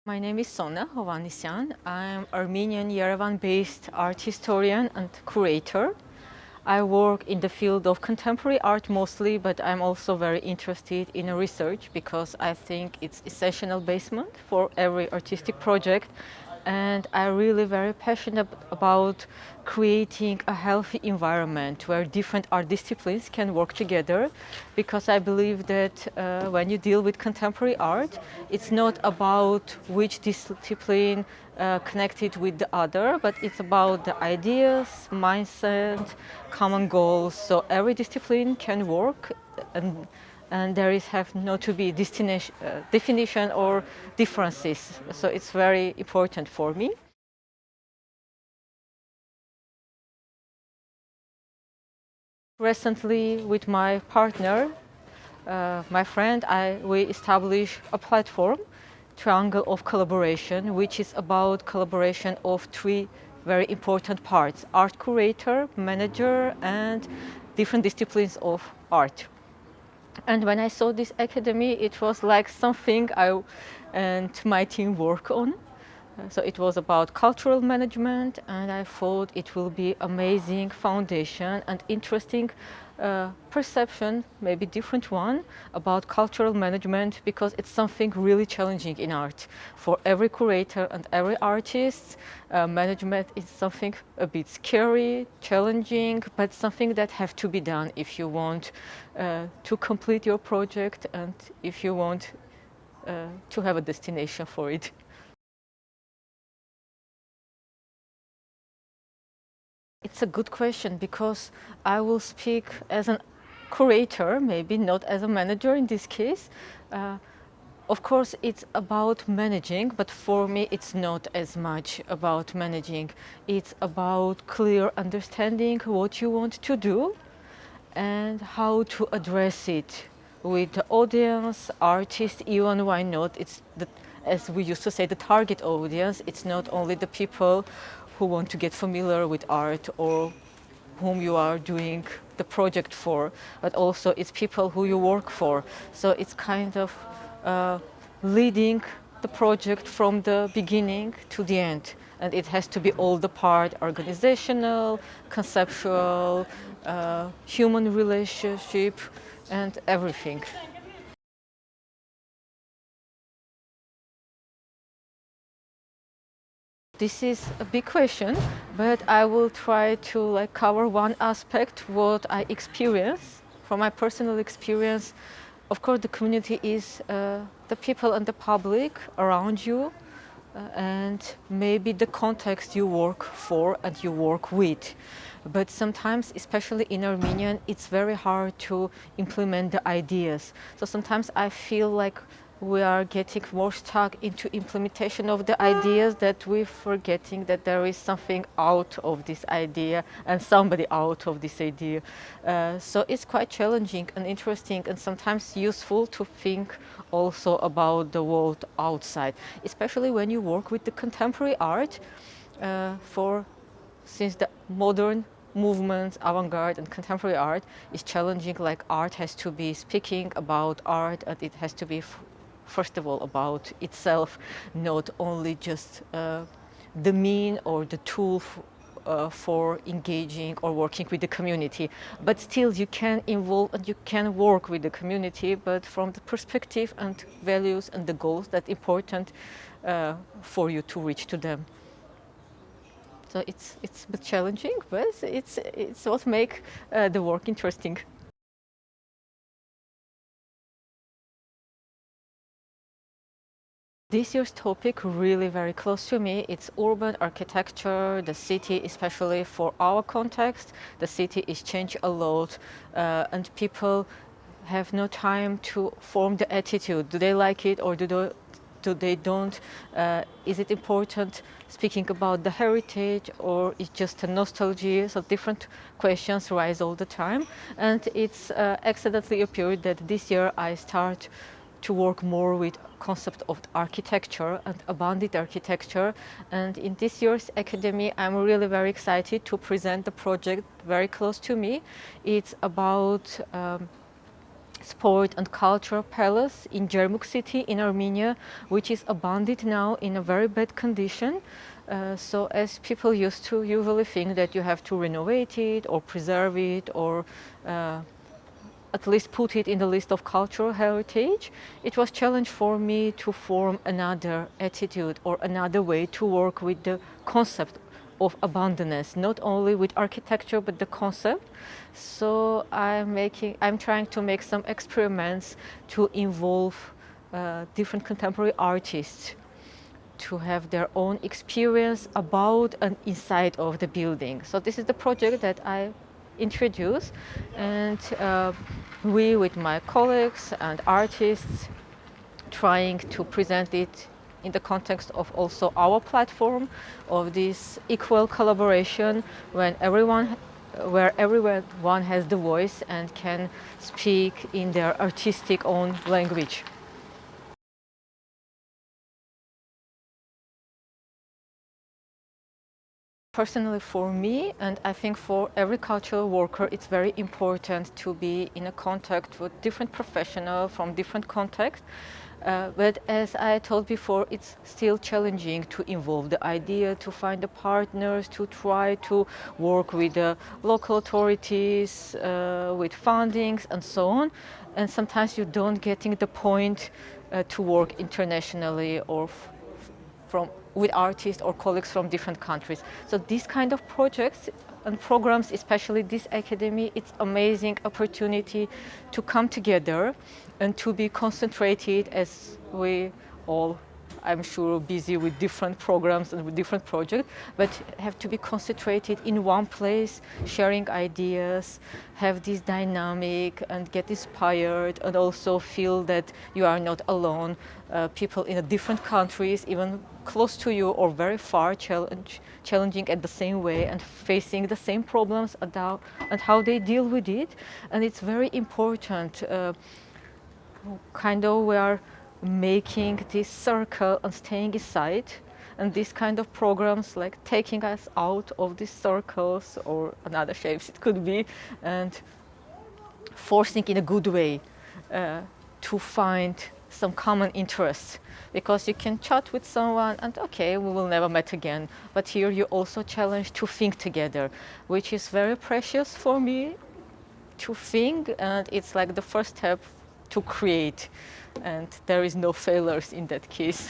My name is Sona, Hovhannisyan. I'm Armenian Yerevan-based art historian and curator. I work in the field of contemporary art mostly, but I'm also very interested in research because I think it's essential basement for every artistic project. And I'm really very passionate about creating a healthy environment where different art disciplines can work together, because I believe that when you deal with contemporary art, it's not about which discipline connected with the other, but it's about the ideas, mindset, common goals. So every discipline can work, and there is have not to be definition or differences. So it's very important for me. Recently, with my partner, my friend, we established a platform, Triangle of Collaboration, which is about collaboration of three very important parts: art curator, manager, and different disciplines of art. And when I saw this academy, it was like something I and my team work on. So it was about cultural management, and I thought it will be amazing foundation and interesting perception, maybe different one, about cultural management, because it's something really challenging in art. For every curator and every artist, management is something a bit scary, challenging, but something that have to be done if you want to complete your project and if you want to have a destination for it. It's a good question, because I will speak as a curator, maybe not as a manager in this case. Of course, it's about managing, but for me, it's not as much about managing. It's about clear understanding what you want to do and how to address it with the audience, artist, even why not. It's the, as we used to say, the target audience. It's not only the people who want to get familiar with art or whom you are doing the project for, but also it's people who you work for. So it's kind of leading the project from the beginning to the end. And it has to be all the part: organizational, conceptual, human relationship, and everything. This is a big question, but I will try to cover one aspect what I experience from my personal experience. Of course, the community is the people and the public around you, and maybe the context you work for and you work with. But sometimes, especially in Armenian, it's very hard to implement the ideas. So sometimes I feel like we are getting more stuck into implementation of the ideas, that we're forgetting that there is something out of this idea and somebody out of this idea. So it's quite challenging and interesting, and sometimes useful to think also about the world outside, especially when you work with the contemporary art. Since the modern movements, avant-garde and contemporary art is challenging, like art has to be speaking about art, and it has to be first of all about itself, not only just the mean or the tool for engaging or working with the community. But still you can involve and you can work with the community, but from the perspective and values and the goals that important for you to reach to them. So it's a bit challenging, but it's what make the work interesting. This year's topic really very close to me. It's urban architecture, the city, especially for our context. The city is changed a lot, and people have no time to form the attitude. Do they like it or do they don't? Is it important speaking about the heritage, or is just a nostalgia? So different questions rise all the time. And it's accidentally appeared that this year I start to work more with concept of architecture and abundant architecture. And in this year's academy, I'm really very excited to present the project very close to me. It's about sport and culture palace in Jermuk city in Armenia, which is abandoned now in a very bad condition. So as people used to usually think that you have to renovate it or preserve it or at least put it in the list of cultural heritage, it was a challenge for me to form another attitude or another way to work with the concept of abundance, not only with architecture but the concept. So I'm trying to make some experiments to involve different contemporary artists to have their own experience about and inside of the building. So this is the project that I introduced, and we with my colleagues and artists trying to present it in the context of also our platform of this equal collaboration where everyone has the voice and can speak in their artistic own language. Personally for me, and I think for every cultural worker, it's very important to be in a contact with different professionals from different contexts. But as I told before, it's still challenging to involve the idea, to find the partners, to try to work with the local authorities, with fundings and so on. And sometimes you don't getting the point to work internationally or with artists or colleagues from different countries. So these kind of projects and programs, especially this academy, it's amazing opportunity to come together and to be concentrated as we all, I'm sure, busy with different programs and with different projects, but have to be concentrated in one place, sharing ideas, have this dynamic and get inspired and also feel that you are not alone. People in different countries, even close to you or very far, challenging at the same way and facing the same problems and how they deal with it. And it's very important, kind of we are making this circle and staying inside, and these kind of programs like taking us out of these circles or another shapes it could be, and forcing in a good way to find some common interests, because you can chat with someone and okay, we will never meet again, but here you also challenge to think together, which is very precious for me to think, and it's like the first step to create, and there is no failures in that case.